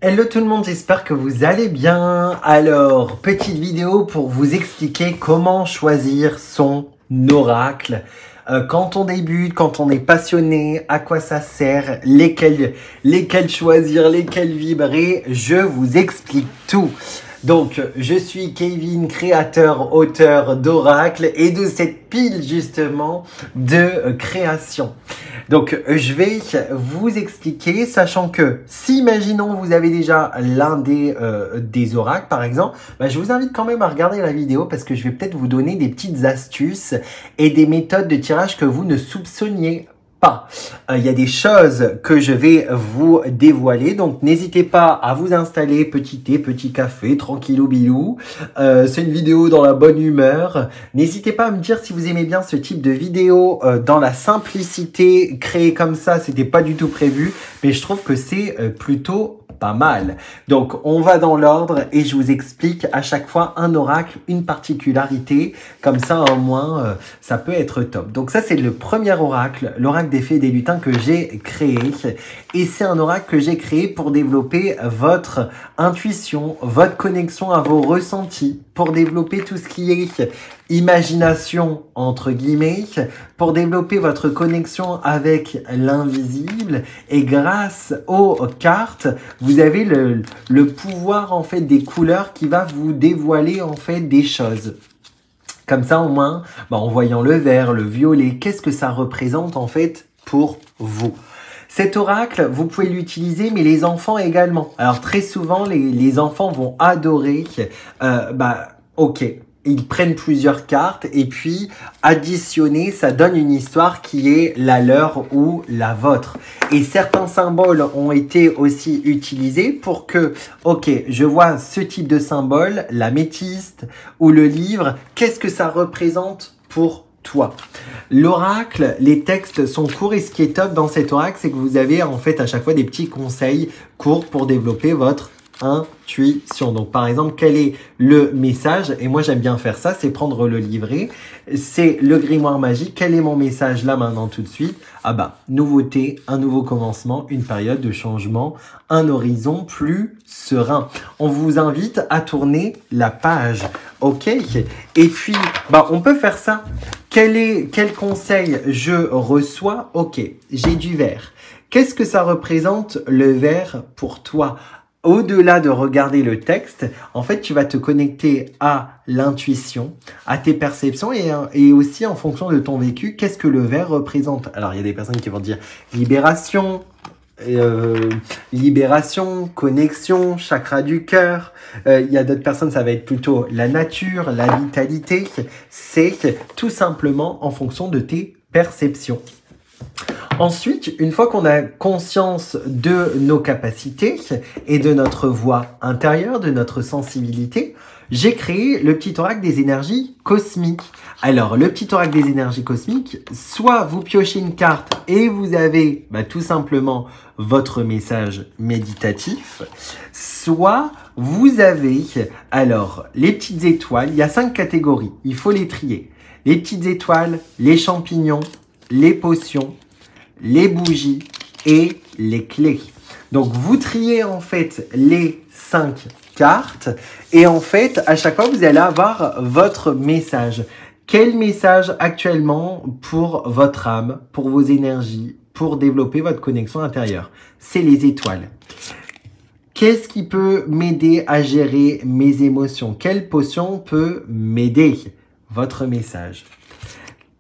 Hello tout le monde, j'espère que vous allez bien. Alors, petite vidéo pour vous expliquer comment choisir son oracle. Quand on débute, quand on est passionné, à quoi ça sert, lesquels choisir, lesquels vibrer, je vous explique tout. Donc, je suis Kevin, créateur, auteur d'Oracle et de cette pile justement de création. Donc, je vais vous expliquer, sachant que si, imaginons, vous avez déjà l'un des oracles, par exemple, je vous invite quand même à regarder la vidéo parce que je vais peut-être vous donner des petites astuces et des méthodes de tirage que vous ne soupçonniez pas. Il y a des choses que je vais vous dévoiler, donc n'hésitez pas à vous installer, petit thé, petit café, tranquillou bilou. C'est une vidéo dans la bonne humeur. N'hésitez pas à me dire si vous aimez bien ce type de vidéo dans la simplicité, créée comme ça, c'était pas du tout prévu, mais je trouve que c'est plutôt pas mal. Donc, on va dans l'ordre et je vous explique à chaque fois un oracle, une particularité. Comme ça, au moins, ça peut être top. Donc, ça, c'est le premier oracle, l'oracle des fées et des lutins que j'ai créé. Et c'est un oracle que j'ai créé pour développer votre intuition, votre connexion à vos ressentis, pour développer tout ce qui est imagination, entre guillemets, pour développer votre connexion avec l'invisible. Et grâce aux cartes, vous avez le pouvoir en fait des couleurs qui va vous dévoiler en fait des choses. Comme ça, au moins, en voyant le vert, le violet, qu'est-ce que ça représente en fait pour vous? Cet oracle, vous pouvez l'utiliser, mais les enfants également. Alors très souvent, les enfants vont adorer. Ok, ils prennent plusieurs cartes et puis additionner, ça donne une histoire qui est la leur ou la vôtre. Et certains symboles ont été aussi utilisés pour que, ok, je vois ce type de symbole, l'améthyste ou le livre, qu'est-ce que ça représente pour toi? L'oracle, les textes sont courts et ce qui est top dans cet oracle, c'est que vous avez en fait à chaque fois des petits conseils courts pour développer votre intuition. Donc par exemple, quel est le message? Et moi j'aime bien faire ça, c'est prendre le livret. C'est le grimoire magique. Quel est mon message là maintenant tout de suite? Nouveauté, un nouveau commencement, une période de changement, un horizon plus serein. On vous invite à tourner la page. Ok? Et puis, on peut faire ça. Quel conseil je reçois? Ok, j'ai du vert. Qu'est-ce que ça représente le vert pour toi? Au-delà de regarder le texte, en fait, tu vas te connecter à l'intuition, à tes perceptions et aussi en fonction de ton vécu, qu'est-ce que le vert représente? Alors, il y a des personnes qui vont dire libération, connexion, chakra du cœur. Il y a d'autres personnes, ça va être plutôt la nature, la vitalité. C'est tout simplement en fonction de tes perceptions. Ensuite, une fois qu'on a conscience de nos capacités et de notre voix intérieure, de notre sensibilité, j'ai créé le petit oracle des énergies cosmiques. Alors, le petit oracle des énergies cosmiques, soit vous piochez une carte et vous avez tout simplement votre message méditatif, soit vous avez, alors, les petites étoiles, il y a 5 catégories, il faut les trier. Les petites étoiles, les champignons, les potions, les bougies et les clés. Donc, vous triez en fait les 5 cartes et en fait, à chaque fois, vous allez avoir votre message. Quel message actuellement pour votre âme, pour vos énergies, pour développer votre connexion intérieure? C'est les étoiles. Qu'est-ce qui peut m'aider à gérer mes émotions? Quelle potion peut m'aider? Votre message.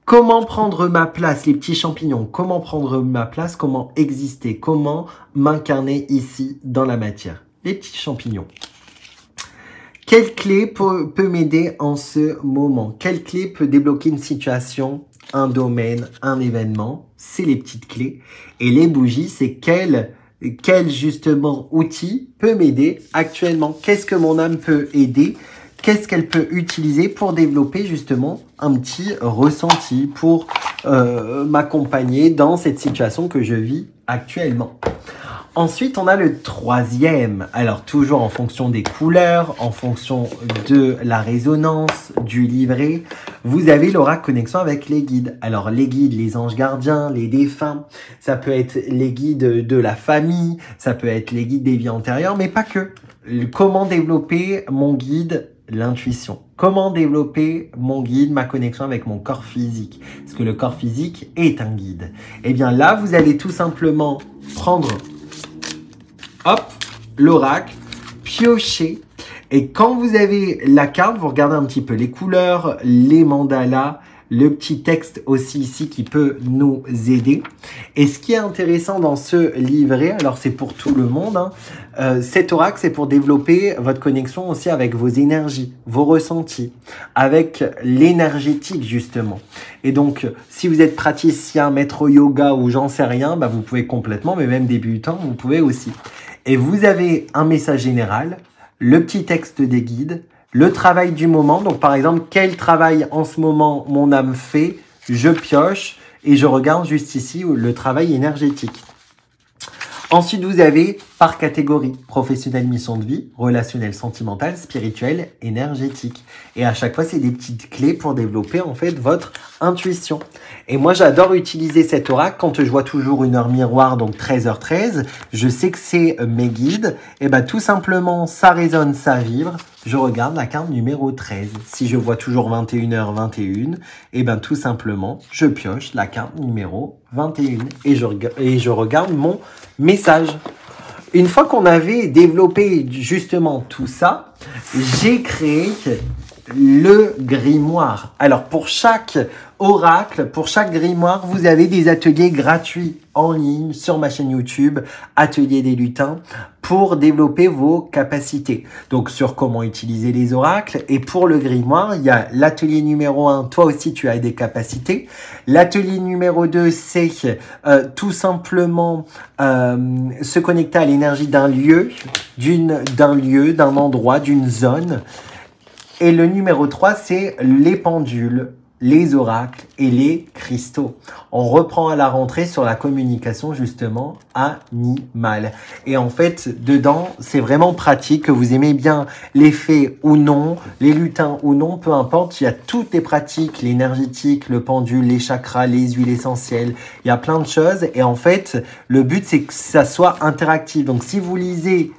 Comment prendre ma place, les petits champignons? Comment prendre ma place? Comment exister? Comment m'incarner ici dans la matière? Les petits champignons. Quelle clé peut m'aider en ce moment? Quelle clé peut débloquer une situation, un domaine, un événement? C'est les petites clés. Et les bougies, c'est quel justement outil peut m'aider actuellement? Qu'est-ce que mon âme peut aider? Qu'est-ce qu'elle peut utiliser pour développer justement un petit ressenti pour m'accompagner dans cette situation que je vis actuellement? Ensuite, on a le troisième. Alors, toujours en fonction des couleurs, en fonction de la résonance, du livret, vous avez l'oracle connexion avec les guides. Alors, les guides, les anges gardiens, les défunts, ça peut être les guides de la famille, ça peut être les guides des vies antérieures, mais pas que. Comment développer mon guide? L'intuition. Comment développer mon guide, ma connexion avec mon corps physique? Parce que le corps physique est un guide. Eh bien là, vous allez tout simplement prendre, hop, l'oracle, piocher. Et quand vous avez la carte, vous regardez un petit peu les couleurs, les mandalas, le petit texte aussi ici qui peut nous aider. Et ce qui est intéressant dans ce livret, alors c'est pour tout le monde, hein, cet oracle, c'est pour développer votre connexion aussi avec vos énergies, vos ressentis, avec l'énergétique justement. Et donc, si vous êtes praticien, maître yoga ou j'en sais rien, bah, vous pouvez complètement, mais même débutant, vous pouvez aussi. Et vous avez un message général, le petit texte des guides, le travail du moment. Donc, par exemple, quel travail en ce moment mon âme fait? Je pioche et je regarde juste ici le travail énergétique. Ensuite, vous avez par catégorie professionnelle, mission de vie, relationnel, sentimental, spirituel, énergétique. Et à chaque fois, c'est des petites clés pour développer en fait votre intuition. Et moi, j'adore utiliser cet oracle quand je vois toujours une heure miroir, donc 13h13. Je sais que c'est mes guides. Et bien, tout simplement, ça résonne, ça vibre. Je regarde la carte numéro 13. Si je vois toujours 21h21, et bien tout simplement, je pioche la carte numéro 21 et je regarde mon message. Une fois qu'on avait développé justement tout ça, j'ai créé le grimoire. Alors pour chaque oracle, pour chaque grimoire, vous avez des ateliers gratuits en ligne sur ma chaîne YouTube, Atelier des Lutins, pour développer vos capacités. Donc sur comment utiliser les oracles. Et pour le grimoire, il y a l'atelier numéro 1, toi aussi tu as des capacités. L'atelier numéro 2, c'est tout simplement se connecter à l'énergie d'un lieu, d'un endroit, d'une zone. Et le numéro 3, c'est les pendules, les oracles et les cristaux. On reprend à la rentrée sur la communication justement animale. Et en fait, dedans, c'est vraiment pratique, que vous aimez bien les fées ou non, les lutins ou non, peu importe. Il y a toutes les pratiques, l'énergétique, le pendule, les chakras, les huiles essentielles. Il y a plein de choses. Et en fait, le but, c'est que ça soit interactif. Donc, si vous lisez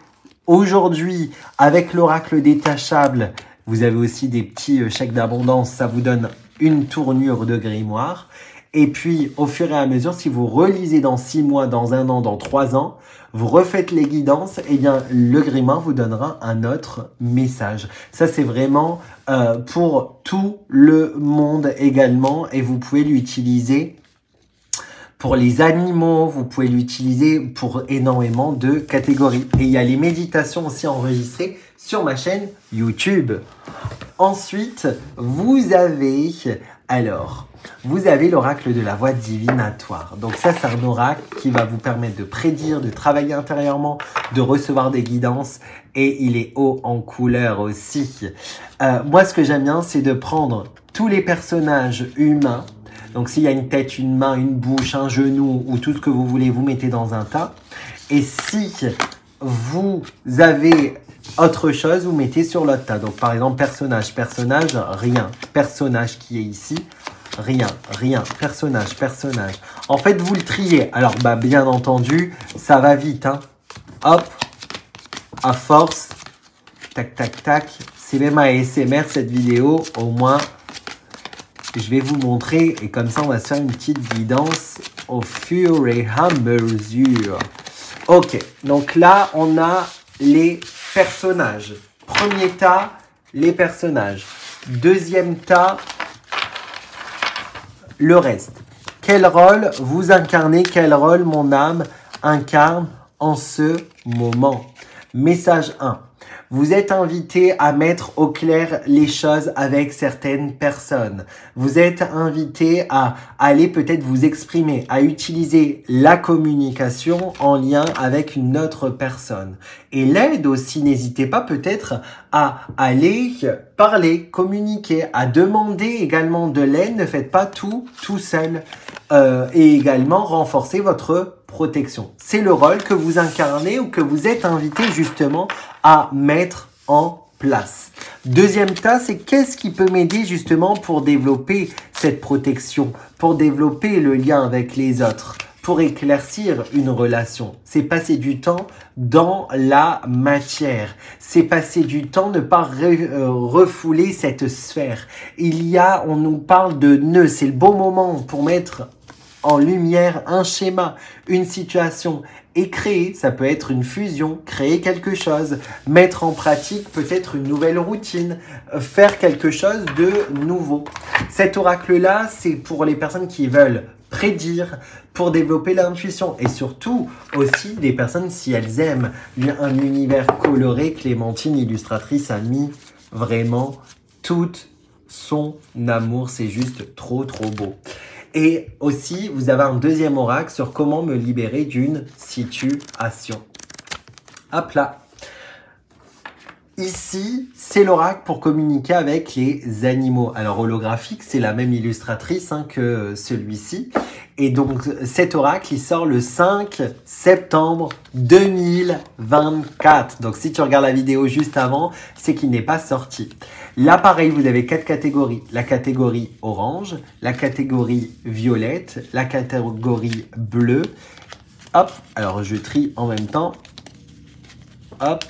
aujourd'hui avec l'oracle détachable, vous avez aussi des petits chèques d'abondance, ça vous donne une tournure de grimoire. Et puis, au fur et à mesure, si vous relisez dans 6 mois, dans 1 an, dans 3 ans, vous refaites les guidances, et bien le grimoire vous donnera un autre message. Ça, c'est vraiment pour tout le monde également, et vous pouvez l'utiliser pour les animaux, vous pouvez l'utiliser pour énormément de catégories. Et il y a les méditations aussi enregistrées sur ma chaîne YouTube. Ensuite, vous avez l'oracle de la voix divinatoire. Donc ça, c'est un oracle qui va vous permettre de prédire, de travailler intérieurement, de recevoir des guidances. Et il est haut en couleur aussi. Moi, ce que j'aime bien, c'est de prendre tous les personnages humains. Donc, s'il y a une tête, une main, une bouche, un genou ou tout ce que vous voulez, vous mettez dans un tas. Et si vous avez autre chose, vous mettez sur l'autre tas. Donc, par exemple, personnage, rien. Personnage qui est ici, rien. Personnage. En fait, vous le triez. Alors, bah, bien entendu, ça va vite. Hein. Hop, à force. Tac, tac, tac. C'est même ASMR cette vidéo, au moins. Je vais vous montrer et comme ça on va se faire une petite guidance au fur et à mesure. Ok, donc là on a les personnages. Premier tas, les personnages. Deuxième tas, le reste. Quel rôle vous incarnez, quel rôle mon âme incarne en ce moment? Message 1. Vous êtes invité à mettre au clair les choses avec certaines personnes. Vous êtes invité à aller peut-être vous exprimer, à utiliser la communication en lien avec une autre personne. Et l'aide aussi, n'hésitez pas peut-être à aller parler, communiquer, à demander également de l'aide. Ne faites pas tout seul. Et également renforcer votre protection. C'est le rôle que vous incarnez ou que vous êtes invité justement à mettre en place. Deuxième tas, c'est qu'est-ce qui peut m'aider justement pour développer cette protection, pour développer le lien avec les autres, pour éclaircir une relation. C'est passer du temps dans la matière. C'est passer du temps, ne pas refouler cette sphère. On nous parle de nœuds. C'est le bon moment pour mettre en lumière un schéma, une situation et créer, ça peut être une fusion, créer quelque chose, mettre en pratique peut-être une nouvelle routine, faire quelque chose de nouveau. Cet oracle-là, c'est pour les personnes qui veulent prédire, pour développer l'intuition et surtout aussi les personnes si elles aiment un univers coloré. Clémentine, illustratrice, a mis vraiment tout son amour, c'est juste trop beau. Et aussi, vous avez un deuxième oracle sur comment me libérer d'une situation. Hop là. Ici, c'est l'oracle pour communiquer avec les animaux. Alors, holographique, c'est la même illustratrice que celui-ci. Et donc, cet oracle, il sort le 5 septembre 2024. Donc, si tu regardes la vidéo juste avant, c'est qu'il n'est pas sorti. Là, pareil, vous avez 4 catégories. La catégorie orange, la catégorie violette, la catégorie bleue. Hop, alors je trie en même temps. Hop,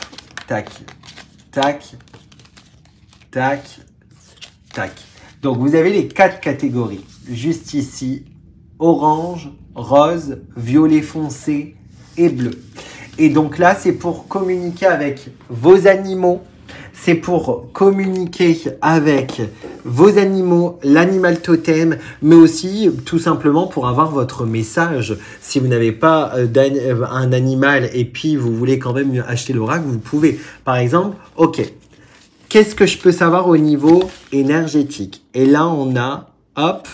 tac, tac, tac, tac. Donc, vous avez les 4 catégories. Juste ici, orange, rose, violet foncé et bleu. Et donc là, c'est pour communiquer avec vos animaux. C'est pour communiquer avec vos animaux, l'animal totem, mais aussi tout simplement pour avoir votre message. Si vous n'avez pas un animal et puis vous voulez quand même acheter l'oracle, vous pouvez. Par exemple, ok, qu'est-ce que je peux savoir au niveau énergétique? Et là, on a, hop,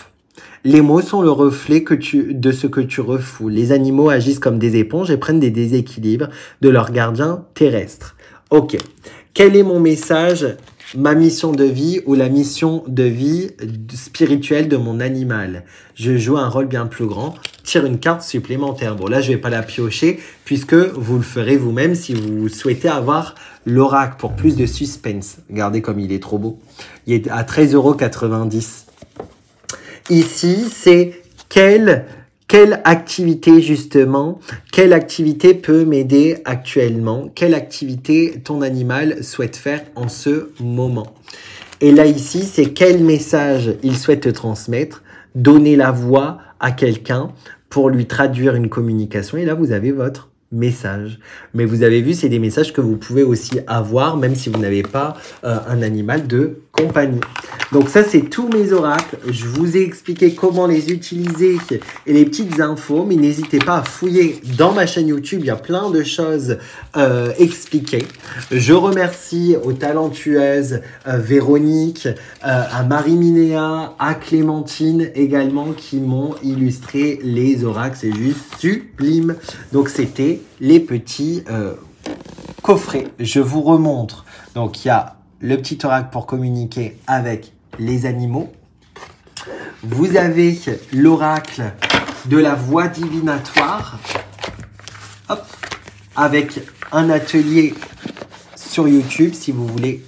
les mots sont le reflet de ce que tu refoules. Les animaux agissent comme des éponges et prennent des déséquilibres de leurs gardiens terrestres. Ok. Quel est mon message, ma mission de vie ou la mission de vie spirituelle de mon animal? Je joue un rôle bien plus grand. Tire une carte supplémentaire. Bon, là, je ne vais pas la piocher puisque vous le ferez vous-même si vous souhaitez avoir l'oracle pour plus de suspense. Regardez comme il est trop beau. Il est à 13,90 €. Ici, c'est quelle activité justement, quelle activité peut m'aider actuellement, quelle activité ton animal souhaite faire en ce moment. Et là ici, c'est quel message il souhaite te transmettre, donner la voix à quelqu'un pour lui traduire une communication. Et là, vous avez votre message. Mais vous avez vu, c'est des messages que vous pouvez aussi avoir, même si vous n'avez pas un animal de compagnie. Donc ça, c'est tous mes oracles. Je vous ai expliqué comment les utiliser et les petites infos, mais n'hésitez pas à fouiller dans ma chaîne YouTube. Il y a plein de choses expliquées. Je remercie aux talentueuses Véronique, à Marie-Minéa, à Clémentine également qui m'ont illustré les oracles. C'est juste sublime. Donc c'était les petits coffrets. Je vous remontre. Donc il y a le petit oracle pour communiquer avec les animaux. Vous avez l'oracle de la voix divinatoire. Hop, avec un atelier sur YouTube si vous voulez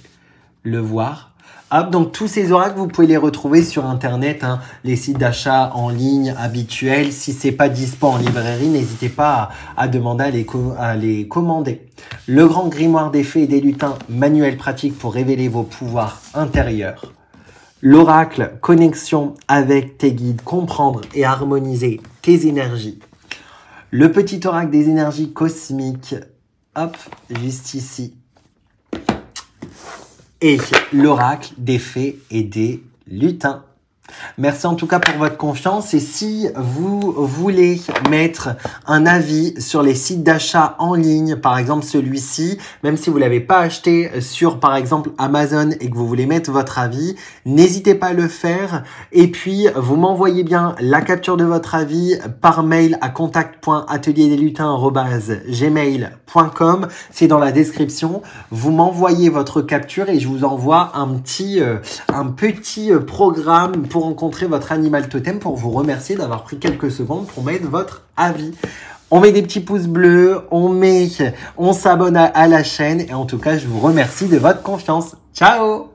le voir. Hop, donc tous ces oracles, vous pouvez les retrouver sur Internet, les sites d'achat en ligne habituels. Si c'est pas dispo en librairie, n'hésitez pas à demander à les commander. Le grand grimoire des fées et des lutins, manuel pratique pour révéler vos pouvoirs intérieurs. L'oracle, connexion avec tes guides, comprendre et harmoniser tes énergies. Le petit oracle des énergies cosmiques, hop, juste ici. Et l'oracle des fées et des lutins. Merci en tout cas pour votre confiance et si vous voulez mettre un avis sur les sites d'achat en ligne, par exemple celui-ci, même si vous ne l'avez pas acheté sur par exemple Amazon et que vous voulez mettre votre avis, n'hésitez pas à le faire et puis vous m'envoyez bien la capture de votre avis par mail à contact.atelierdesLutins@gmail.com. C'est dans la description. Vous m'envoyez votre capture et je vous envoie un petit programme pour rencontrer votre animal totem pour vous remercier d'avoir pris quelques secondes pour mettre votre avis. On met des petits pouces bleus, on s'abonne à la chaîne et en tout cas, je vous remercie de votre confiance. Ciao!